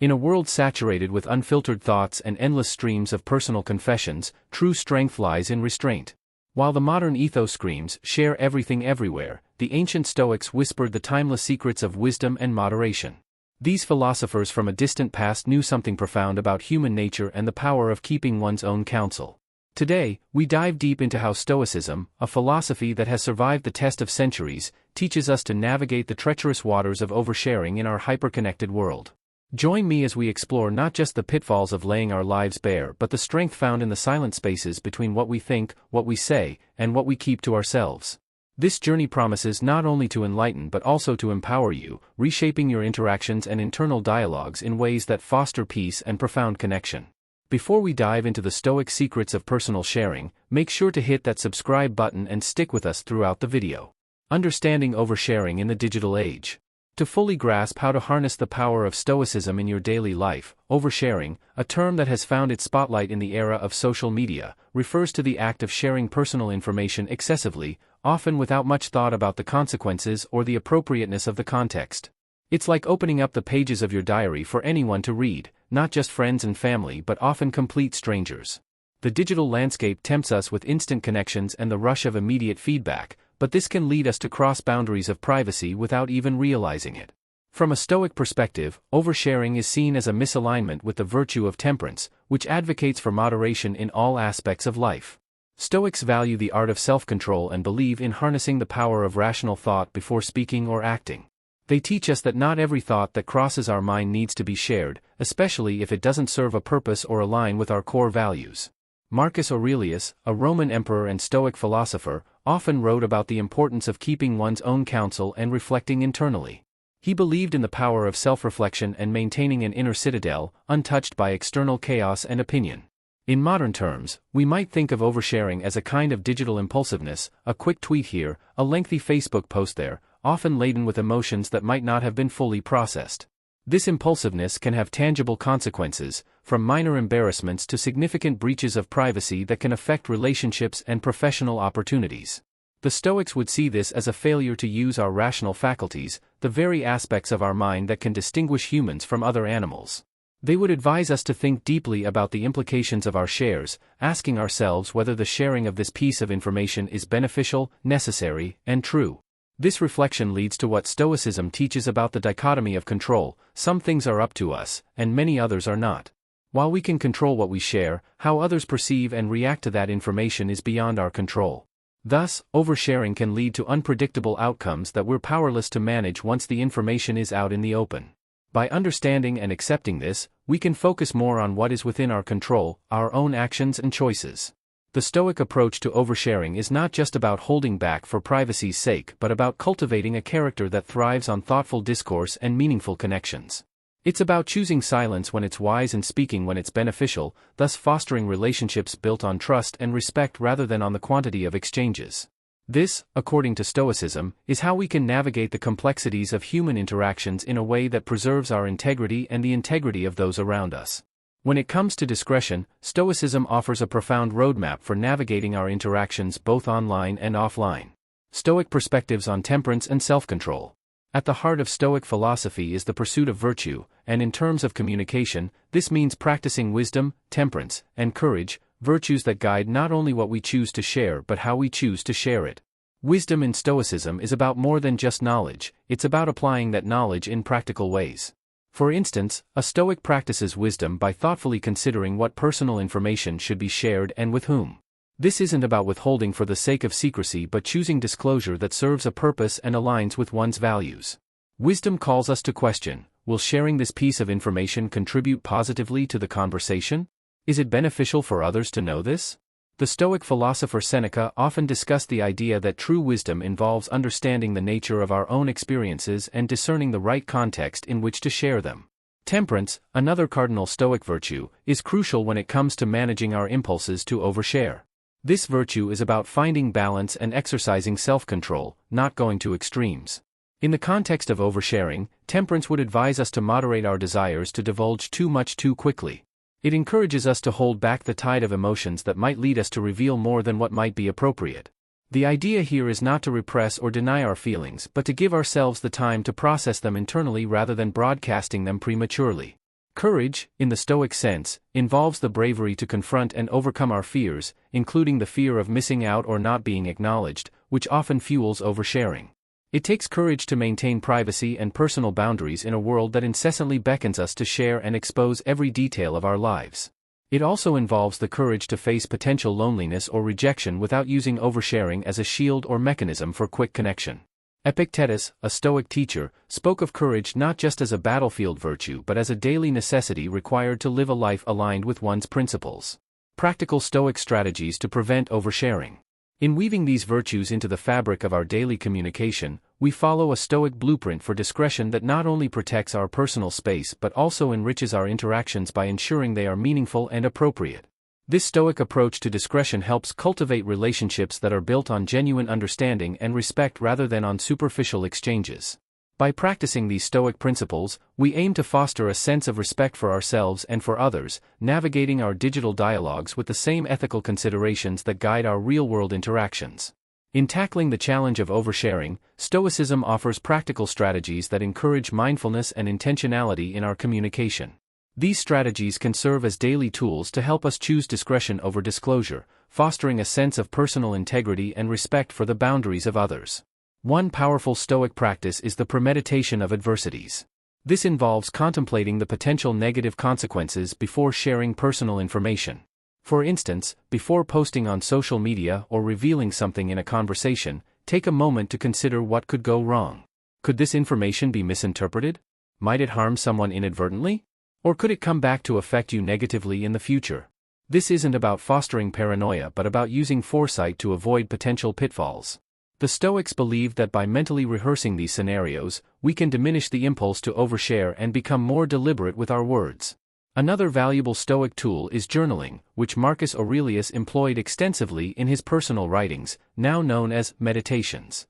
In a world saturated with unfiltered thoughts and endless streams of personal confessions, true strength lies in restraint. While the modern ethos screams, "Share everything everywhere," the ancient Stoics whispered the timeless secrets of wisdom and moderation. These philosophers from a distant past knew something profound about human nature and the power of keeping one's own counsel. Today, we dive deep into how Stoicism, a philosophy that has survived the test of centuries, teaches us to navigate the treacherous waters of oversharing in our hyper-connected world. Join me as we explore not just the pitfalls of laying our lives bare but the strength found in the silent spaces between what we think, what we say, and what we keep to ourselves. This journey promises not only to enlighten but also to empower you, reshaping your interactions and internal dialogues in ways that foster peace and profound connection. Before we dive into the Stoic secrets of personal sharing, make sure to hit that subscribe button and stick with us throughout the video. Understanding oversharing in the digital age. To fully grasp how to harness the power of Stoicism in your daily life, oversharing, a term that has found its spotlight in the era of social media, refers to the act of sharing personal information excessively, often without much thought about the consequences or the appropriateness of the context. It's like opening up the pages of your diary for anyone to read, not just friends and family but often complete strangers. The digital landscape tempts us with instant connections and the rush of immediate feedback, but this can lead us to cross boundaries of privacy without even realizing it. From a Stoic perspective, oversharing is seen as a misalignment with the virtue of temperance, which advocates for moderation in all aspects of life. Stoics value the art of self-control and believe in harnessing the power of rational thought before speaking or acting. They teach us that not every thought that crosses our mind needs to be shared, especially if it doesn't serve a purpose or align with our core values. Marcus Aurelius, a Roman emperor and Stoic philosopher, often wrote about the importance of keeping one's own counsel and reflecting internally. He believed in the power of self-reflection and maintaining an inner citadel, untouched by external chaos and opinion. In modern terms, we might think of oversharing as a kind of digital impulsiveness, a quick tweet here, a lengthy Facebook post there, often laden with emotions that might not have been fully processed. This impulsiveness can have tangible consequences, from minor embarrassments to significant breaches of privacy that can affect relationships and professional opportunities. The Stoics would see this as a failure to use our rational faculties, the very aspects of our mind that can distinguish humans from other animals. They would advise us to think deeply about the implications of our shares, asking ourselves whether the sharing of this piece of information is beneficial, necessary, and true. This reflection leads to what Stoicism teaches about the dichotomy of control: some things are up to us, and many others are not. While we can control what we share, how others perceive and react to that information is beyond our control. Thus, oversharing can lead to unpredictable outcomes that we're powerless to manage once the information is out in the open. By understanding and accepting this, we can focus more on what is within our control, our own actions and choices. The Stoic approach to oversharing is not just about holding back for privacy's sake but about cultivating a character that thrives on thoughtful discourse and meaningful connections. It's about choosing silence when it's wise and speaking when it's beneficial, thus fostering relationships built on trust and respect rather than on the quantity of exchanges. This, according to Stoicism, is how we can navigate the complexities of human interactions in a way that preserves our integrity and the integrity of those around us. When it comes to discretion, Stoicism offers a profound roadmap for navigating our interactions both online and offline. Stoic perspectives on temperance and self-control. At the heart of Stoic philosophy is the pursuit of virtue, and in terms of communication, this means practicing wisdom, temperance, and courage, virtues that guide not only what we choose to share but how we choose to share it. Wisdom in Stoicism is about more than just knowledge, it's about applying that knowledge in practical ways. For instance, a Stoic practices wisdom by thoughtfully considering what personal information should be shared and with whom. This isn't about withholding for the sake of secrecy but choosing disclosure that serves a purpose and aligns with one's values. Wisdom calls us to question: will sharing this piece of information contribute positively to the conversation? Is it beneficial for others to know this? The Stoic philosopher Seneca often discussed the idea that true wisdom involves understanding the nature of our own experiences and discerning the right context in which to share them. Temperance, another cardinal Stoic virtue, is crucial when it comes to managing our impulses to overshare. This virtue is about finding balance and exercising self-control, not going to extremes. In the context of oversharing, temperance would advise us to moderate our desires to divulge too much too quickly. It encourages us to hold back the tide of emotions that might lead us to reveal more than what might be appropriate. The idea here is not to repress or deny our feelings but to give ourselves the time to process them internally rather than broadcasting them prematurely. Courage, in the Stoic sense, involves the bravery to confront and overcome our fears, including the fear of missing out or not being acknowledged, which often fuels oversharing. It takes courage to maintain privacy and personal boundaries in a world that incessantly beckons us to share and expose every detail of our lives. It also involves the courage to face potential loneliness or rejection without using oversharing as a shield or mechanism for quick connection. Epictetus, a Stoic teacher, spoke of courage not just as a battlefield virtue but as a daily necessity required to live a life aligned with one's principles. Practical Stoic strategies to prevent oversharing. In weaving these virtues into the fabric of our daily communication, we follow a Stoic blueprint for discretion that not only protects our personal space but also enriches our interactions by ensuring they are meaningful and appropriate. This Stoic approach to discretion helps cultivate relationships that are built on genuine understanding and respect rather than on superficial exchanges. By practicing these Stoic principles, we aim to foster a sense of respect for ourselves and for others, navigating our digital dialogues with the same ethical considerations that guide our real-world interactions. In tackling the challenge of oversharing, Stoicism offers practical strategies that encourage mindfulness and intentionality in our communication. These strategies can serve as daily tools to help us choose discretion over disclosure, fostering a sense of personal integrity and respect for the boundaries of others. One powerful Stoic practice is the premeditation of adversities. This involves contemplating the potential negative consequences before sharing personal information. For instance, before posting on social media or revealing something in a conversation, take a moment to consider what could go wrong. Could this information be misinterpreted? Might it harm someone inadvertently? Or could it come back to affect you negatively in the future? This isn't about fostering paranoia but about using foresight to avoid potential pitfalls. The Stoics believed that by mentally rehearsing these scenarios, we can diminish the impulse to overshare and become more deliberate with our words. Another valuable Stoic tool is journaling, which Marcus Aurelius employed extensively in his personal writings, now known as meditations.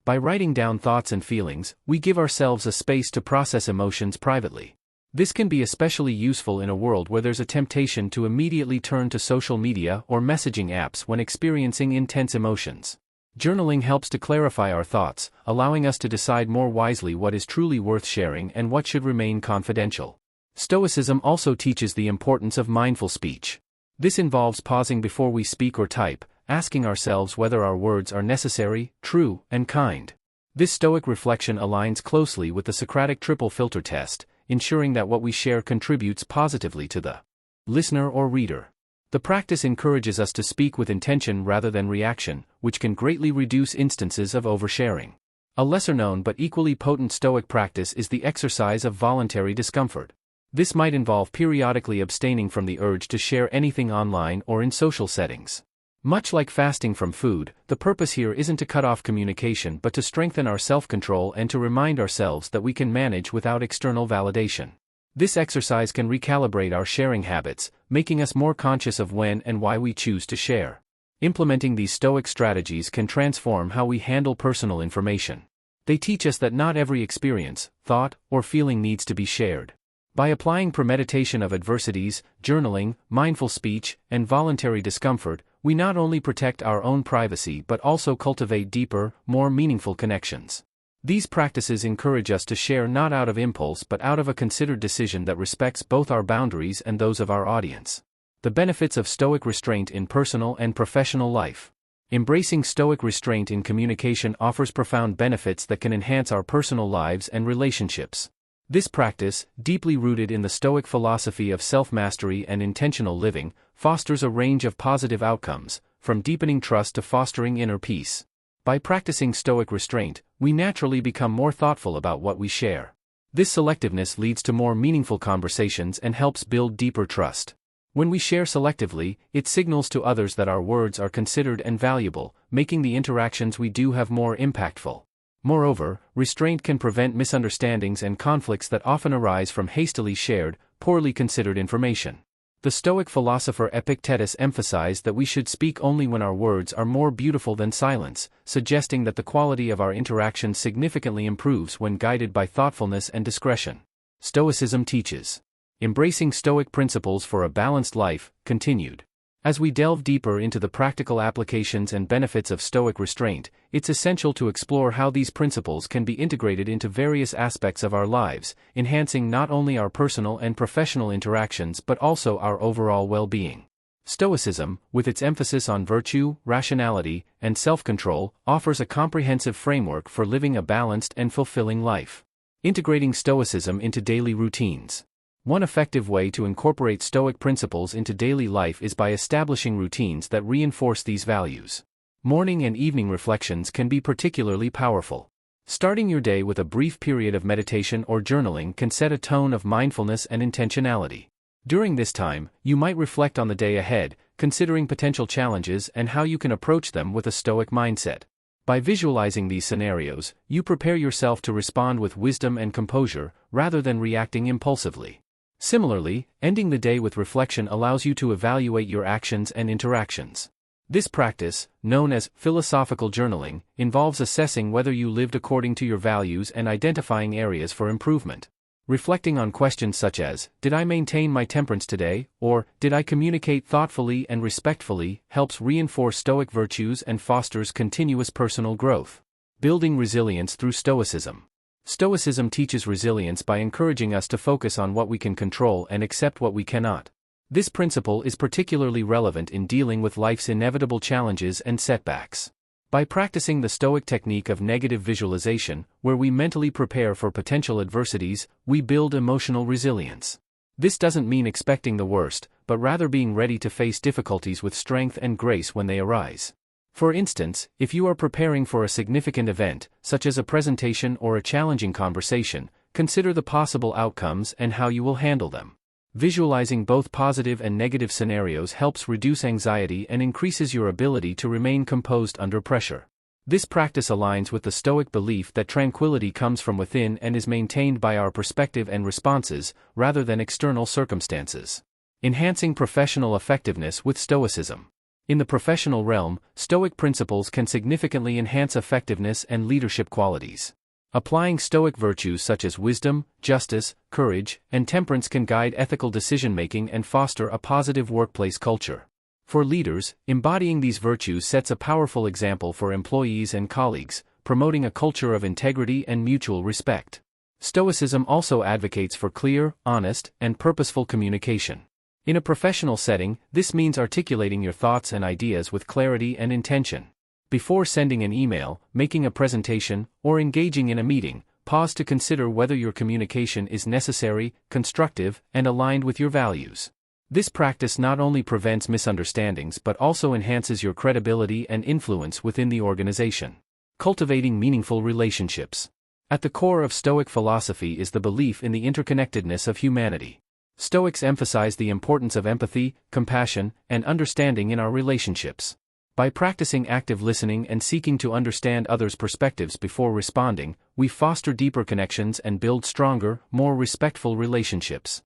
By writing down thoughts and feelings, we give ourselves a space to process emotions privately. This can be especially useful in a world where there's a temptation to immediately turn to social media or messaging apps when experiencing intense emotions. Journaling helps to clarify our thoughts, allowing us to decide more wisely what is truly worth sharing and what should remain confidential. Stoicism also teaches the importance of mindful speech. This involves pausing before we speak or type, asking ourselves whether our words are necessary, true, and kind. This Stoic reflection aligns closely with the Socratic triple filter test, ensuring that what we share contributes positively to the listener or reader. The practice encourages us to speak with intention rather than reaction, which can greatly reduce instances of oversharing. A lesser-known but equally potent Stoic practice is the exercise of voluntary discomfort. This might involve periodically abstaining from the urge to share anything online or in social settings. Much like fasting from food, the purpose here isn't to cut off communication but to strengthen our self-control and to remind ourselves that we can manage without external validation. This exercise can recalibrate our sharing habits, making us more conscious of when and why we choose to share. Implementing these Stoic strategies can transform how we handle personal information. They teach us that not every experience, thought, or feeling needs to be shared. By applying premeditation of adversities, journaling, mindful speech, and voluntary discomfort, we not only protect our own privacy but also cultivate deeper, more meaningful connections. These practices encourage us to share not out of impulse but out of a considered decision that respects both our boundaries and those of our audience. The benefits of Stoic restraint in personal and professional life. Embracing Stoic restraint in communication offers profound benefits that can enhance our personal lives and relationships. This practice, deeply rooted in the Stoic philosophy of self-mastery and intentional living, fosters a range of positive outcomes, from deepening trust to fostering inner peace. By practicing Stoic restraint, we naturally become more thoughtful about what we share. This selectiveness leads to more meaningful conversations and helps build deeper trust. When we share selectively, it signals to others that our words are considered and valuable, making the interactions we do have more impactful. Moreover, restraint can prevent misunderstandings and conflicts that often arise from hastily shared, poorly considered information. The Stoic philosopher Epictetus emphasized that we should speak only when our words are more beautiful than silence, suggesting that the quality of our interactions significantly improves when guided by thoughtfulness and discretion. Stoicism teaches. Embracing Stoic principles for a balanced life, continued. As we delve deeper into the practical applications and benefits of Stoic restraint, it's essential to explore how these principles can be integrated into various aspects of our lives, enhancing not only our personal and professional interactions but also our overall well-being. Stoicism, with its emphasis on virtue, rationality, and self-control, offers a comprehensive framework for living a balanced and fulfilling life. Integrating Stoicism into daily routines. One effective way to incorporate Stoic principles into daily life is by establishing routines that reinforce these values. Morning and evening reflections can be particularly powerful. Starting your day with a brief period of meditation or journaling can set a tone of mindfulness and intentionality. During this time, you might reflect on the day ahead, considering potential challenges and how you can approach them with a Stoic mindset. By visualizing these scenarios, you prepare yourself to respond with wisdom and composure, rather than reacting impulsively. Similarly, ending the day with reflection allows you to evaluate your actions and interactions. This practice, known as philosophical journaling, involves assessing whether you lived according to your values and identifying areas for improvement. Reflecting on questions such as, "Did I maintain my temperance today?" or "Did I communicate thoughtfully and respectfully?" helps reinforce Stoic virtues and fosters continuous personal growth. Building resilience through Stoicism. Stoicism teaches resilience by encouraging us to focus on what we can control and accept what we cannot. This principle is particularly relevant in dealing with life's inevitable challenges and setbacks. By practicing the Stoic technique of negative visualization, where we mentally prepare for potential adversities, we build emotional resilience. This doesn't mean expecting the worst, but rather being ready to face difficulties with strength and grace when they arise. For instance, if you are preparing for a significant event, such as a presentation or a challenging conversation, consider the possible outcomes and how you will handle them. Visualizing both positive and negative scenarios helps reduce anxiety and increases your ability to remain composed under pressure. This practice aligns with the Stoic belief that tranquility comes from within and is maintained by our perspective and responses, rather than external circumstances. Enhancing professional effectiveness with Stoicism. In the professional realm, Stoic principles can significantly enhance effectiveness and leadership qualities. Applying Stoic virtues such as wisdom, justice, courage, and temperance can guide ethical decision-making and foster a positive workplace culture. For leaders, embodying these virtues sets a powerful example for employees and colleagues, promoting a culture of integrity and mutual respect. Stoicism also advocates for clear, honest, and purposeful communication. In a professional setting, this means articulating your thoughts and ideas with clarity and intention. Before sending an email, making a presentation, or engaging in a meeting, pause to consider whether your communication is necessary, constructive, and aligned with your values. This practice not only prevents misunderstandings but also enhances your credibility and influence within the organization. Cultivating meaningful relationships. At the core of Stoic philosophy is the belief in the interconnectedness of humanity. Stoics emphasize the importance of empathy, compassion, and understanding in our relationships. By practicing active listening and seeking to understand others' perspectives before responding, we foster deeper connections and build stronger, more respectful relationships.